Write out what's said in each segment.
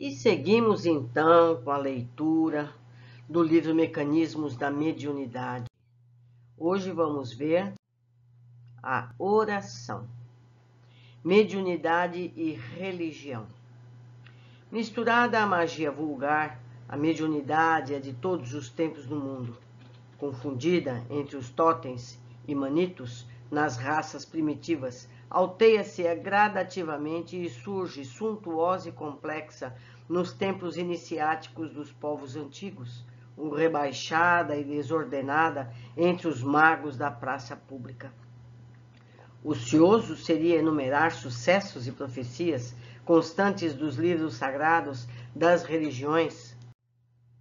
E seguimos então com a leitura do livro Mecanismos da Mediunidade. Hoje vamos ver a oração, mediunidade e religião. Misturada à magia vulgar, a mediunidade é de todos os tempos do mundo, confundida entre os totens e manitos nas raças primitivas, alteia-se gradativamente e surge suntuosa e complexa nos templos iniciáticos dos povos antigos, rebaixada e desordenada entre os magos da praça pública. Ocioso seria enumerar sucessos e profecias constantes dos livros sagrados das religiões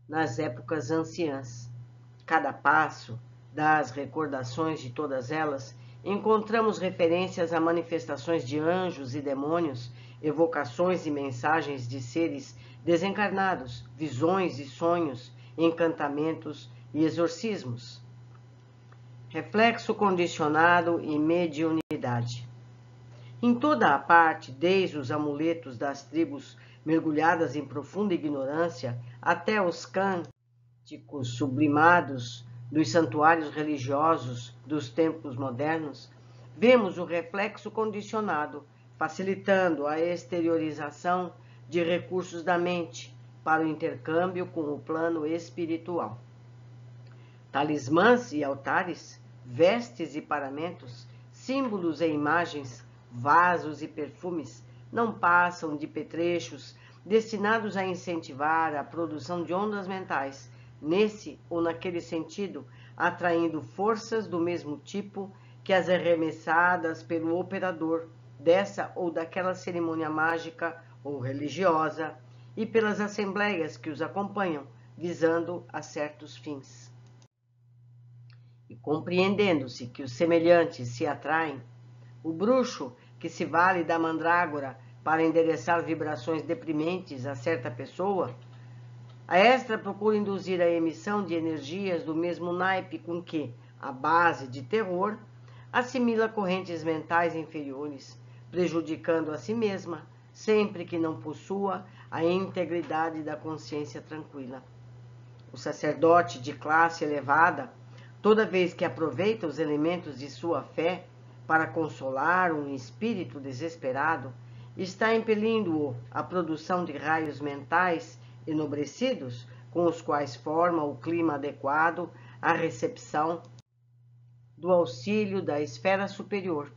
nas épocas anciãs. Cada passo das recordações de todas elas, encontramos referências a manifestações de anjos e demônios, evocações e mensagens de seres desencarnados, visões e sonhos, encantamentos e exorcismos. Reflexo condicionado e mediunidade. Em toda a parte, desde os amuletos das tribos mergulhadas em profunda ignorância, até os cânticos sublimados dos santuários religiosos dos tempos modernos, vemos o reflexo condicionado, facilitando a exteriorização de recursos da mente para o intercâmbio com o plano espiritual. Talismãs e altares, vestes e paramentos, símbolos e imagens, vasos e perfumes, não passam de petrechos destinados a incentivar a produção de ondas mentais, nesse ou naquele sentido, atraindo forças do mesmo tipo que as arremessadas pelo operador dessa ou daquela cerimônia mágica ou religiosa e pelas assembleias que os acompanham, visando a certos fins. E compreendendo-se que os semelhantes se atraem, o bruxo que se vale da mandrágora para endereçar vibrações deprimentes a certa pessoa, a esta procura induzir a emissão de energias do mesmo naipe com que, à base de terror, assimila correntes mentais inferiores, prejudicando a si mesma, sempre que não possua a integridade da consciência tranquila. O sacerdote de classe elevada, toda vez que aproveita os elementos de sua fé para consolar um espírito desesperado, está impelindo-o à produção de raios mentais enobrecidos, com os quais forma o clima adequado à recepção do auxílio da esfera superior.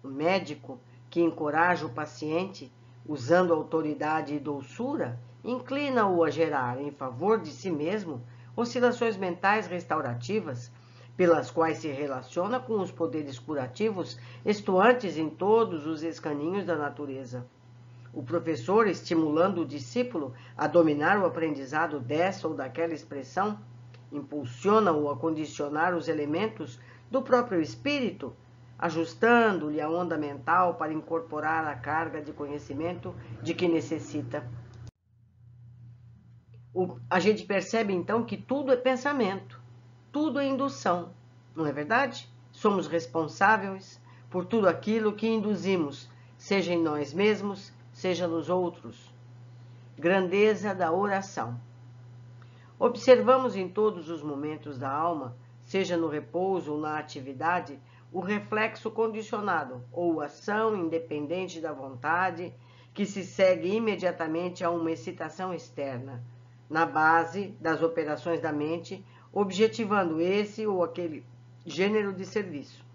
O médico que encoraja o paciente, usando autoridade e doçura, inclina-o a gerar, em favor de si mesmo, oscilações mentais restaurativas, pelas quais se relaciona com os poderes curativos estuantes em todos os escaninhos da natureza. O professor, estimulando o discípulo a dominar o aprendizado dessa ou daquela expressão, impulsiona-o a condicionar os elementos do próprio espírito, ajustando-lhe a onda mental para incorporar a carga de conhecimento de que necessita. A gente percebe então que tudo é pensamento, tudo é indução, não é verdade? Somos responsáveis por tudo aquilo que induzimos, seja em nós mesmos, seja nos outros. Grandeza da oração. Observamos em todos os momentos da alma, seja no repouso ou na atividade, o reflexo condicionado, ou ação independente da vontade, que se segue imediatamente a uma excitação externa, na base das operações da mente, objetivando esse ou aquele gênero de serviço.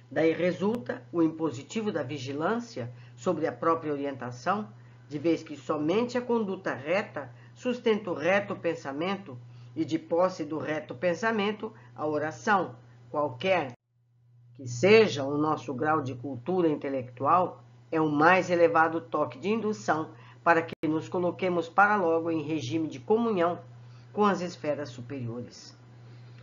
Daí resulta o impositivo da vigilância sobre a própria orientação, de vez que somente a conduta reta sustenta o reto pensamento e, de posse do reto pensamento, a oração, qualquer que seja o nosso grau de cultura intelectual, é o mais elevado toque de indução para que nos coloquemos para logo em regime de comunhão com as esferas superiores.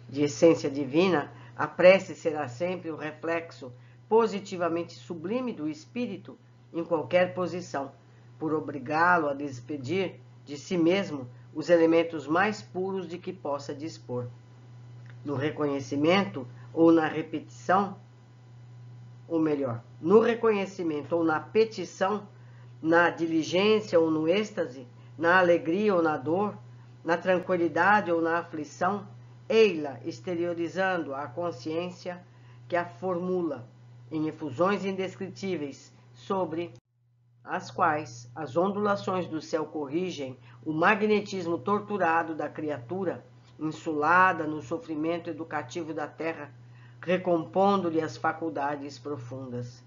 De essência divina, a prece será sempre o reflexo positivamente sublime do espírito em qualquer posição, por obrigá-lo a despedir de si mesmo os elementos mais puros de que possa dispor. No reconhecimento ou na repetição, ou melhor, no reconhecimento ou na petição na diligência ou no êxtase, na alegria ou na dor, na tranquilidade ou na aflição, ei-la exteriorizando a consciência que a formula em efusões indescritíveis sobre as quais as ondulações do céu corrigem o magnetismo torturado da criatura, insulada no sofrimento educativo da terra, recompondo-lhe as faculdades profundas.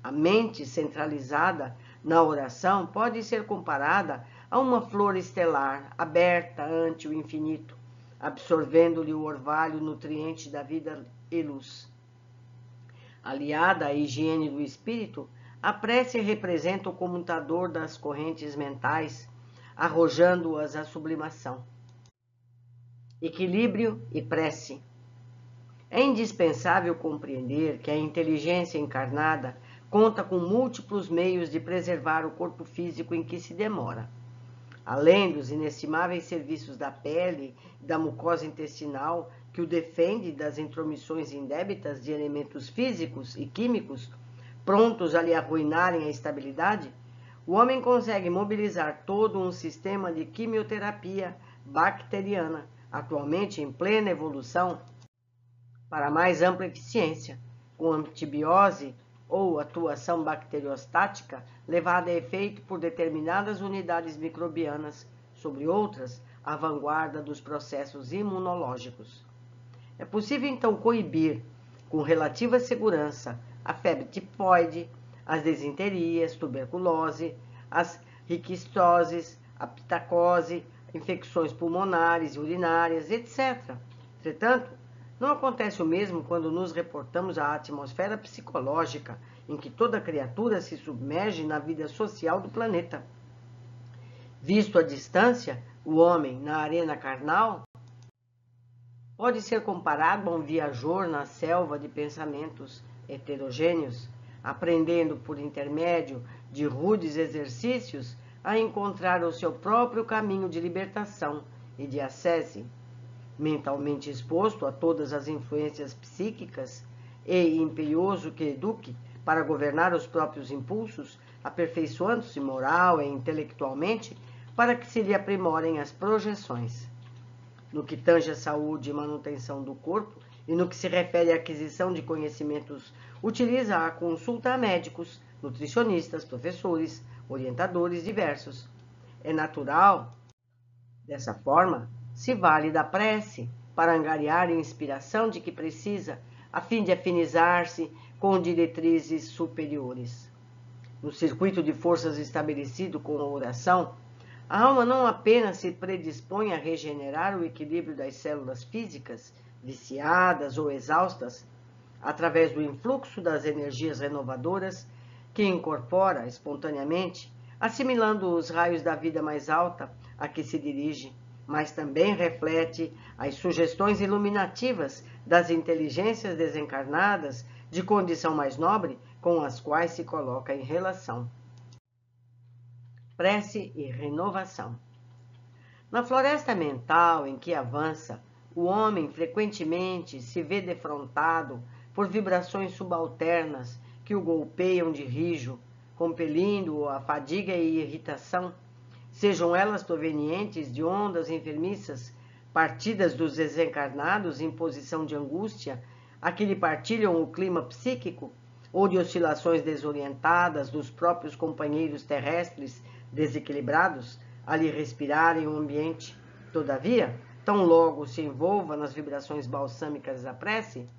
A mente centralizada na oração pode ser comparada a uma flor estelar aberta ante o infinito, absorvendo-lhe o orvalho nutriente da vida e luz. Aliada à higiene do espírito, a prece representa o comutador das correntes mentais, arrojando-as à sublimação. Equilíbrio e prece. É indispensável compreender que a inteligência encarnada conta com múltiplos meios de preservar o corpo físico em que se demora. Além dos inestimáveis serviços da pele e da mucosa intestinal, que o defende das intromissões indébitas de elementos físicos e químicos, prontos a lhe arruinarem a estabilidade, o homem consegue mobilizar todo um sistema de quimioterapia bacteriana, atualmente em plena evolução, para mais ampla eficiência, com antibiose ou atuação bacteriostática levada a efeito por determinadas unidades microbianas sobre outras à vanguarda dos processos imunológicos. É possível então coibir, com relativa segurança, a febre tifoide, as desinterias, tuberculose, as riquistoses, a ptacose, infecções pulmonares e urinárias, etc. Entretanto, não acontece o mesmo quando nos reportamos à atmosfera psicológica em que toda criatura se submerge na vida social do planeta. Visto à distância, o homem, na arena carnal, pode ser comparado a um viajor na selva de pensamentos heterogêneos, aprendendo por intermédio de rudes exercícios a encontrar o seu próprio caminho de libertação e de ascese. Mentalmente exposto a todas as influências psíquicas e imperioso que eduque para governar os próprios impulsos, aperfeiçoando-se moral e intelectualmente para que se lhe aprimorem as projeções. No que tange à saúde e manutenção do corpo e no que se refere à aquisição de conhecimentos, utiliza a consulta a médicos, nutricionistas, professores, orientadores diversos. É natural, dessa forma, se vale da prece para angariar a inspiração de que precisa, a fim de afinizar-se com diretrizes superiores. No circuito de forças estabelecido com a oração, a alma não apenas se predispõe a regenerar o equilíbrio das células físicas, viciadas ou exaustas, através do influxo das energias renovadoras, que incorpora espontaneamente, assimilando os raios da vida mais alta a que se dirige, mas também reflete as sugestões iluminativas das inteligências desencarnadas de condição mais nobre com as quais se coloca em relação. Prece e renovação. Na floresta mental em que avança, o homem frequentemente se vê defrontado por vibrações subalternas que o golpeiam de rijo, compelindo-o a fadiga e irritação, sejam elas provenientes de ondas enfermiças, partidas dos desencarnados em posição de angústia, a que lhe partilham o clima psíquico, ou de oscilações desorientadas dos próprios companheiros terrestres desequilibrados, a lhe respirarem o ambiente. Todavia, tão logo se envolva nas vibrações balsâmicas da prece,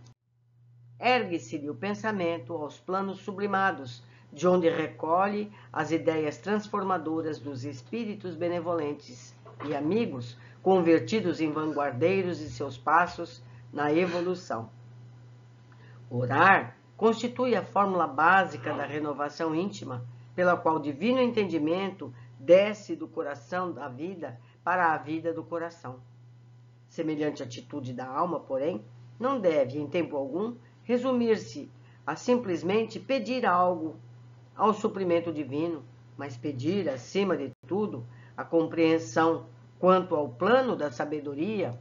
ergue-se-lhe o pensamento aos planos sublimados, de onde recolhe as ideias transformadoras dos espíritos benevolentes e amigos, convertidos em vanguardeiros de seus passos na evolução. Orar constitui a fórmula básica da renovação íntima, pela qual o divino entendimento desce do coração da vida para a vida do coração. Semelhante atitude da alma, porém, não deve, em tempo algum, resumir-se a simplesmente pedir algo ao suprimento divino, mas pedir, acima de tudo, a compreensão quanto ao plano da sabedoria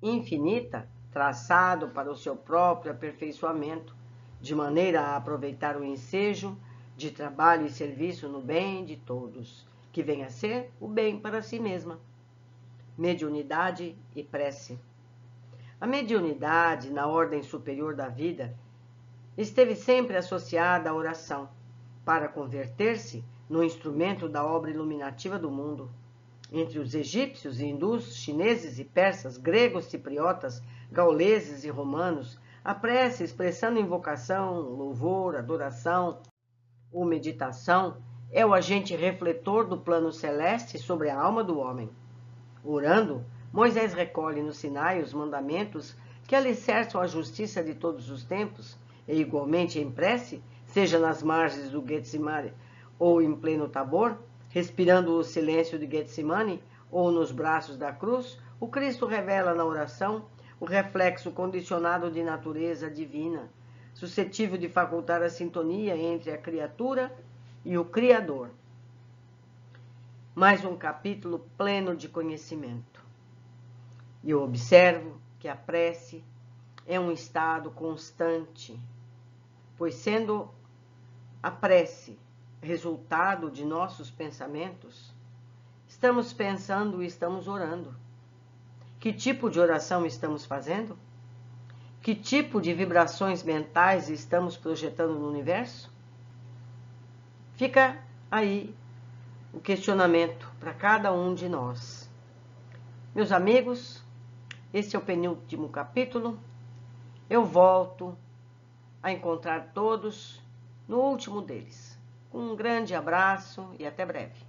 infinita traçado para o seu próprio aperfeiçoamento, de maneira a aproveitar o ensejo de trabalho e serviço no bem de todos, que vem a ser o bem para si mesma. Mediunidade e prece. A mediunidade, na ordem superior da vida, esteve sempre associada à oração, para converter-se no instrumento da obra iluminativa do mundo. Entre os egípcios e hindus, chineses e persas, gregos, cipriotas, gauleses e romanos, a prece, expressando invocação, louvor, adoração ou meditação, é o agente refletor do plano celeste sobre a alma do homem. Orando, Moisés recolhe no Sinai os mandamentos que alicerçam a justiça de todos os tempos, e igualmente em prece, seja nas margens do Getsemane ou em pleno Tabor, respirando o silêncio de Getsemane ou nos braços da cruz, o Cristo revela na oração o reflexo condicionado de natureza divina, suscetível de facultar a sintonia entre a criatura e o Criador. Mais um capítulo pleno de conhecimento. E eu observo que a prece é um estado constante, pois sendo a prece resultado de nossos pensamentos, estamos pensando e estamos orando. Que tipo de oração estamos fazendo? Que tipo de vibrações mentais estamos projetando no universo? Fica aí o questionamento para cada um de nós. Meus amigos, esse é o penúltimo capítulo. Eu volto a encontrar todos no último deles. Um grande abraço e até breve.